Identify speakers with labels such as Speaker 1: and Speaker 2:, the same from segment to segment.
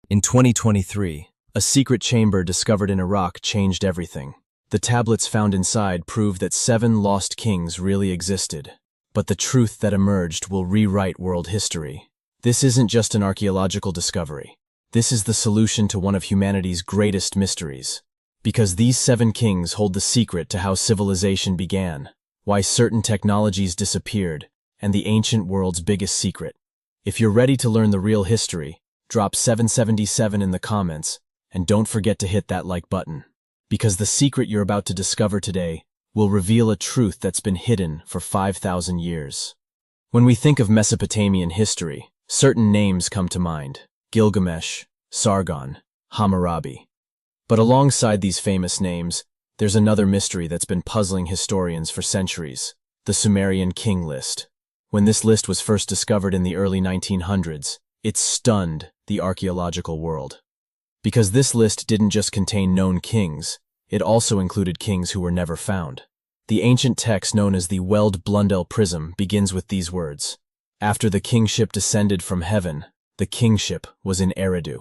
Speaker 1: In 2023, a secret chamber discovered in Iraq changed everything. The tablets found inside prove that 7 lost kings really existed. But the truth that emerged will rewrite world history. This isn't just an archaeological discovery. This is the solution to one of humanity's greatest mysteries. Because these 7 kings hold the secret to how civilization began, why certain technologies disappeared, and the ancient world's biggest secret. If you're ready to learn the real history, drop 777 in the comments, and don't forget to hit that like button. Because the secret you're about to discover today will reveal a truth that's been hidden for 5,000 years. When we think of Mesopotamian history, certain names come to mind: Gilgamesh, Sargon, Hammurabi. But alongside these famous names, there's another mystery that's been puzzling historians for centuries: the Sumerian King List. When this list was first discovered in the early 1900s, it stunned the archaeological world. Because this list didn't just contain known kings, it also included kings who were never found. The ancient text known as the Weld-Blundell Prism begins with these words: "After the kingship descended from heaven, the kingship was in Eridu."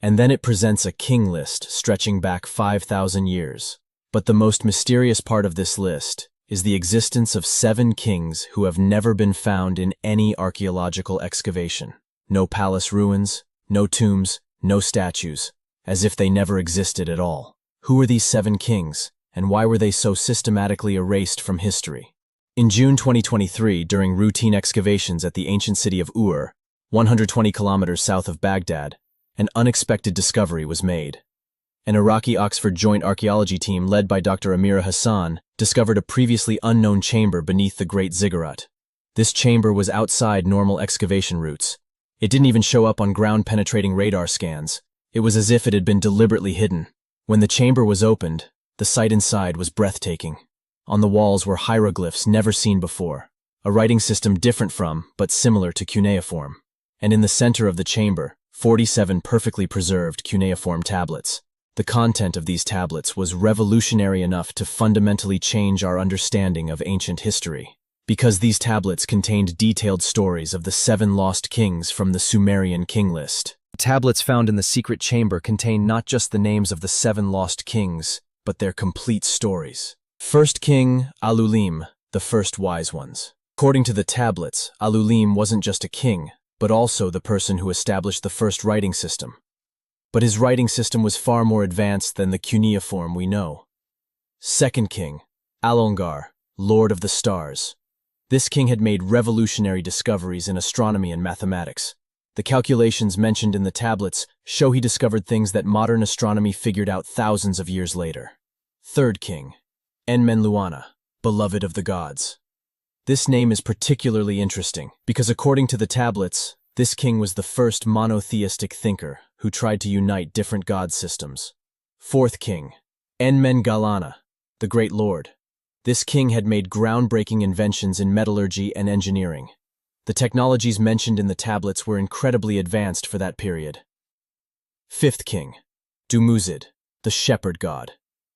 Speaker 1: And then it presents a king list stretching back 5,000 years. But the most mysterious part of this list is the existence of 7 kings who have never been found in any archaeological excavation. No palace ruins, no tombs, no statues, as if they never existed at all. Who were these 7 kings, and why were they so systematically erased from history? In June 2023, during routine excavations at the ancient city of Ur, 120 kilometers south of Baghdad, an unexpected discovery was made. An Iraqi-Oxford joint archaeology team led by Dr. Amira Hassan discovered a previously unknown chamber beneath the Great Ziggurat. This chamber was outside normal excavation routes. It didn't even show up on ground-penetrating radar scans. It was as if it had been deliberately hidden. When the chamber was opened, the sight inside was breathtaking. On the walls were hieroglyphs never seen before, a writing system different from, but similar to cuneiform. And in the center of the chamber, 47 perfectly preserved cuneiform tablets. The content of these tablets was revolutionary enough to fundamentally change our understanding of ancient history. Because these tablets contained detailed stories of the 7 lost kings from the Sumerian King List. The tablets found in the secret chamber contain not just the names of the 7 lost kings, but their complete stories. First king, Alulim, the first wise ones. According to the tablets, Alulim wasn't just a king, but also the person who established the first writing system. But his writing system was far more advanced than the cuneiform we know. Second king, Alongar, Lord of the Stars. This king had made revolutionary discoveries in astronomy and mathematics. The calculations mentioned in the tablets show he discovered things that modern astronomy figured out thousands of years later. Third king, En-men-dur-ana, beloved of the gods. This name is particularly interesting because according to the tablets, this king was the first monotheistic thinker who tried to unite different god systems. Fourth king, En-men-dur-ana, the Great Lord. This king had made groundbreaking inventions in metallurgy and engineering. The technologies mentioned in the tablets were incredibly advanced for that period. Fifth king, Dumuzid, the shepherd god.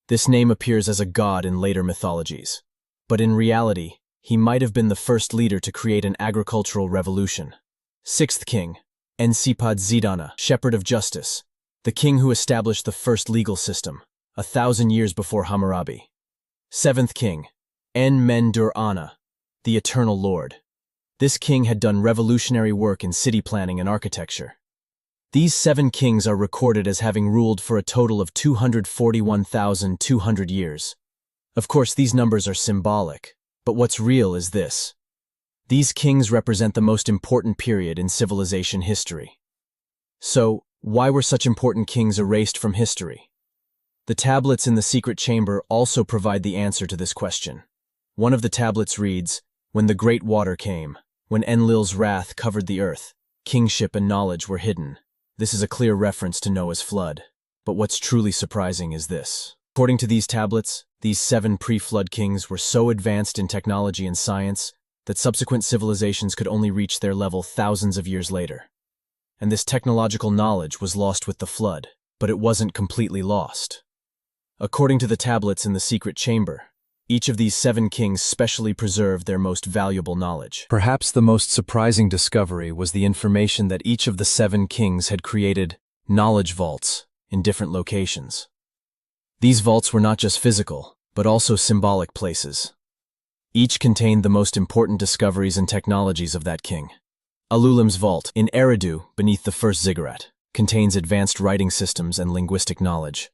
Speaker 1: This name appears as a god in later mythologies. But in reality, he might have been the first leader to create an agricultural revolution. Sixth king, En-men-dur-ana, shepherd of justice, the king who established the first legal system, 1,000 years before Hammurabi. Seventh king, En-men-dur-ana, the eternal lord. This king had done revolutionary work in city planning and architecture. These 7 kings are recorded as having ruled for a total of 241,200 years. Of course, these numbers are symbolic, but what's real is this. These kings represent the most important period in civilization history. So, why were such important kings erased from history? The tablets in the secret chamber also provide the answer to this question. One of the tablets reads, "When the great water came, when Enlil's wrath covered the earth, kingship and knowledge were hidden." This is a clear reference to Noah's flood. But what's truly surprising is this. According to these tablets, these 7 pre-flood kings were so advanced in technology and science that subsequent civilizations could only reach their level thousands of years later. And this technological knowledge was lost with the flood, but it wasn't completely lost. According to the tablets in the secret chamber, each of these 7 kings specially preserved their most valuable knowledge. Perhaps the most surprising discovery was the information that each of the 7 kings had created knowledge vaults, in different locations. These vaults were not just physical, but also symbolic places. Each contained the most important discoveries and technologies of that king. Alulim's vault, in Eridu, beneath the first ziggurat, contains advanced writing systems and linguistic knowledge.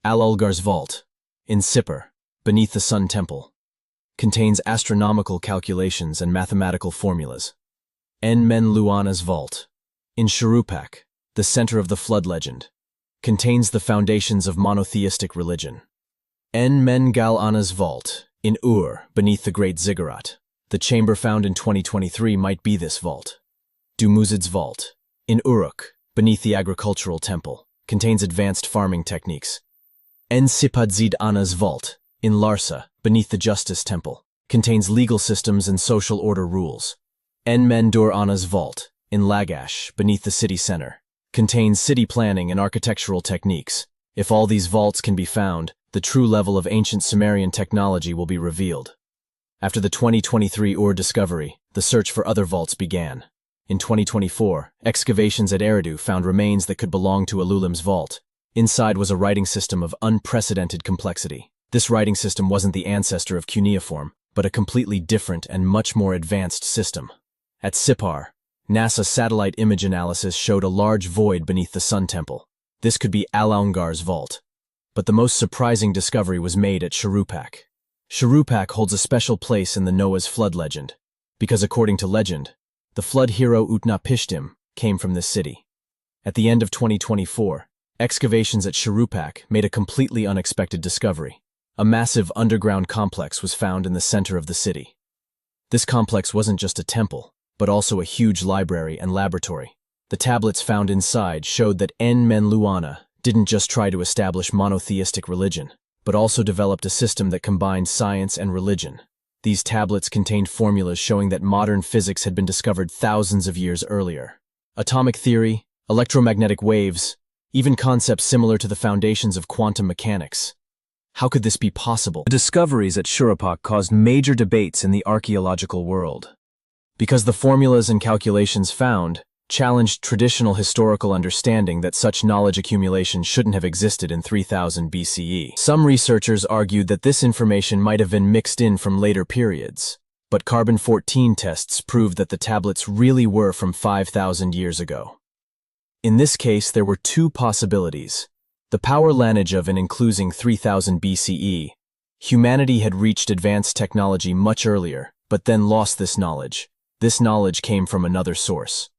Speaker 1: Al-Ulgar's vault, in Sippar, beneath the Sun Temple, contains astronomical calculations and mathematical formulas. En-men-dur-ana's vault, in Shuruppak, the center of the flood legend, contains the foundations of monotheistic religion. En-men-dur-ana's vault, in Ur, beneath the Great Ziggurat, the chamber found in 2023 might be this vault. Dumuzid's vault, in Uruk, beneath the agricultural temple, contains advanced farming techniques. En-men-dur-ana's vault, in Larsa, beneath the Justice Temple, contains legal systems and social order rules. En-men-dur-ana's vault, in Lagash, beneath the city center, contains city planning and architectural techniques. If all these vaults can be found, the true level of ancient Sumerian technology will be revealed. After the 2023 Ur discovery, the search for other vaults began. In 2024, excavations at Eridu found remains that could belong to Alulim's vault. Inside was a writing system of unprecedented complexity. This writing system wasn't the ancestor of cuneiform, but a completely different and much more advanced system. At Sippar, NASA satellite image analysis showed a large void beneath the Sun Temple. This could be Al-Ulgar's vault. But the most surprising discovery was made at Shuruppak. Shuruppak holds a special place in the Noah's flood legend, because according to legend, the flood hero Utnapishtim came from this city. At the end of 2024, excavations at Shuruppak made a completely unexpected discovery. A massive underground complex was found in the center of the city. This complex wasn't just a temple, but also a huge library and laboratory. The tablets found inside showed that En-men-dur-ana didn't just try to establish monotheistic religion, but also developed a system that combined science and religion. These tablets contained formulas showing that modern physics had been discovered thousands of years earlier. Atomic theory, electromagnetic waves, even concepts similar to the foundations of quantum mechanics. How could this be possible? The discoveries at Shuruppak caused major debates in the archaeological world, because the formulas and calculations found challenged traditional historical understanding that such knowledge accumulation shouldn't have existed in 3000 BCE. Some researchers argued that this information might have been mixed in from later periods, but carbon-14 tests proved that the tablets really were from 5,000 years ago. In this case, there were two possibilities. The power lineage of and including 3000 BCE, humanity had reached advanced technology much earlier, but then lost this knowledge. This knowledge came from another source.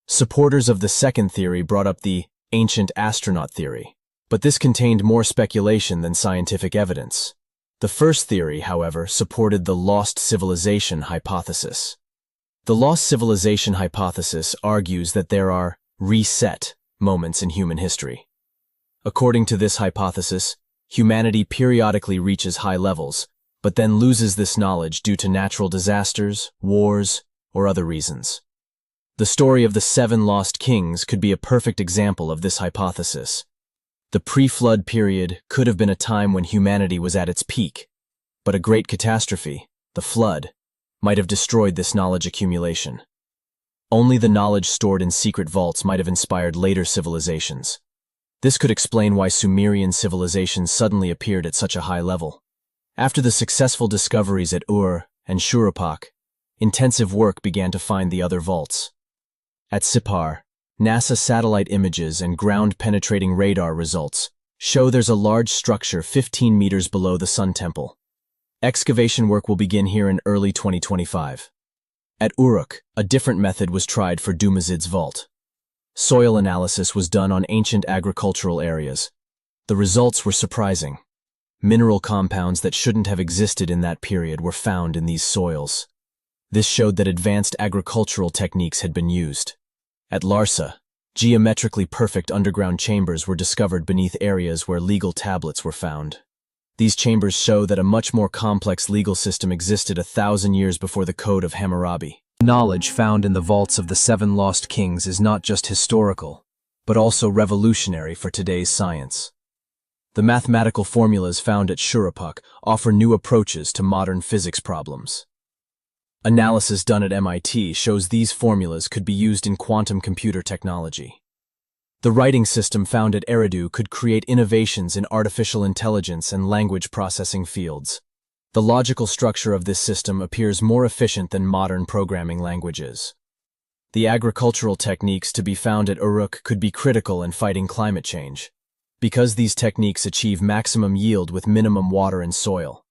Speaker 1: Supporters of the second theory brought up the ancient astronaut theory, but this contained more speculation than scientific evidence. The first theory, however, supported the lost civilization hypothesis. The lost civilization hypothesis argues that there are reset moments in human history. According to this hypothesis, humanity periodically reaches high levels, but then loses this knowledge due to natural disasters, wars, or other reasons. The story of the 7 lost kings could be a perfect example of this hypothesis. The pre-flood period could have been a time when humanity was at its peak, but a great catastrophe, the flood, might have destroyed this knowledge accumulation. Only the knowledge stored in secret vaults might have inspired later civilizations. This could explain why Sumerian civilization suddenly appeared at such a high level. After the successful discoveries at Ur and Shuruppak, intensive work began to find the other vaults. At Sippar, NASA satellite images and ground-penetrating radar results show there's a large structure 15 meters below the Sun Temple. Excavation work will begin here in early 2025. At Uruk, a different method was tried for Dumuzid's vault. Soil analysis was done on ancient agricultural areas. The results were surprising. Mineral compounds that shouldn't have existed in that period were found in these soils. This showed that advanced agricultural techniques had been used. At Larsa, geometrically perfect underground chambers were discovered beneath areas where legal tablets were found. These chambers show that a much more complex legal system existed 1,000 years before the Code of Hammurabi. Knowledge found in the vaults of the 7 lost kings is not just historical, but also revolutionary for today's science. The mathematical formulas found at Shuruppak offer new approaches to modern physics problems. Analysis done at MIT shows these formulas could be used in quantum computer technology. The writing system found at Eridu could create innovations in artificial intelligence and language processing fields. The logical structure of this system appears more efficient than modern programming languages. The agricultural techniques to be found at Uruk could be critical in fighting climate change, because these techniques achieve maximum yield with minimum water and soil.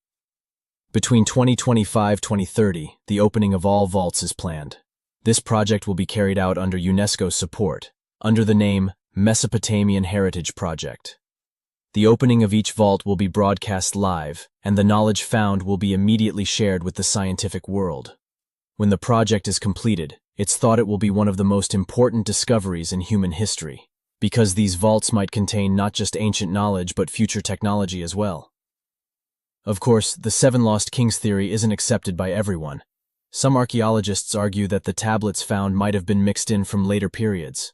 Speaker 1: Between 2025-2030, the opening of all vaults is planned. This project will be carried out under UNESCO's support, under the name Mesopotamian Heritage Project. The opening of each vault will be broadcast live, and the knowledge found will be immediately shared with the scientific world. When the project is completed, it's thought it will be one of the most important discoveries in human history, because these vaults might contain not just ancient knowledge but future technology as well. Of course, the Seven Lost Kings theory isn't accepted by everyone. Some archaeologists argue that the tablets found might have been mixed in from later periods.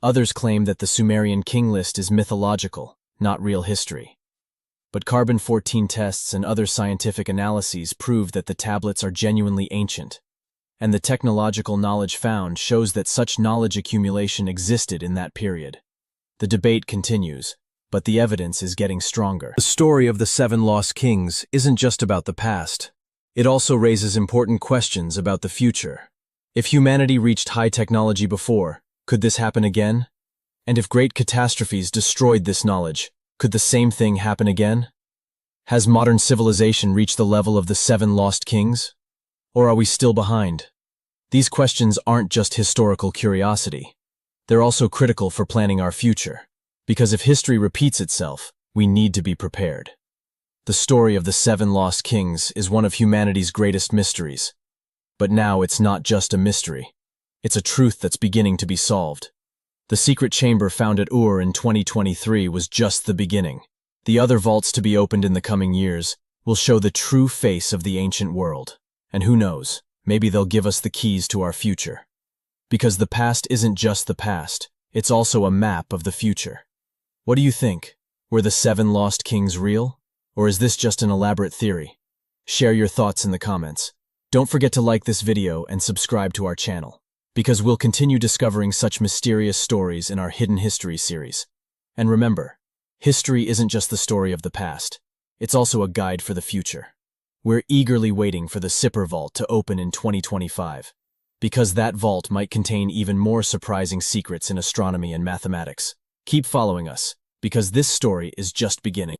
Speaker 1: Others claim that the Sumerian King List is mythological, not real history. But carbon-14 tests and other scientific analyses prove that the tablets are genuinely ancient, and the technological knowledge found shows that such knowledge accumulation existed in that period. The debate continues, but the evidence is getting stronger. The story of the Seven Lost Kings isn't just about the past. It also raises important questions about the future. If humanity reached high technology before, could this happen again? And if great catastrophes destroyed this knowledge, could the same thing happen again? Has modern civilization reached the level of the Seven Lost Kings? Or are we still behind? These questions aren't just historical curiosity. They're also critical for planning our future. Because if history repeats itself, we need to be prepared. The story of the Seven Lost Kings is one of humanity's greatest mysteries. But now it's not just a mystery. It's a truth that's beginning to be solved. The secret chamber found at Ur in 2023 was just the beginning. The other vaults to be opened in the coming years will show the true face of the ancient world. And who knows, maybe they'll give us the keys to our future. Because the past isn't just the past, it's also a map of the future. What do you think? Were the Seven Lost Kings real? Or is this just an elaborate theory? Share your thoughts in the comments. Don't forget to like this video and subscribe to our channel, because we'll continue discovering such mysterious stories in our Hidden History series. And remember, history isn't just the story of the past, it's also a guide for the future. We're eagerly waiting for the Sipper Vault to open in 2025, because that vault might contain even more surprising secrets in astronomy and mathematics. Keep following us, because this story is just beginning.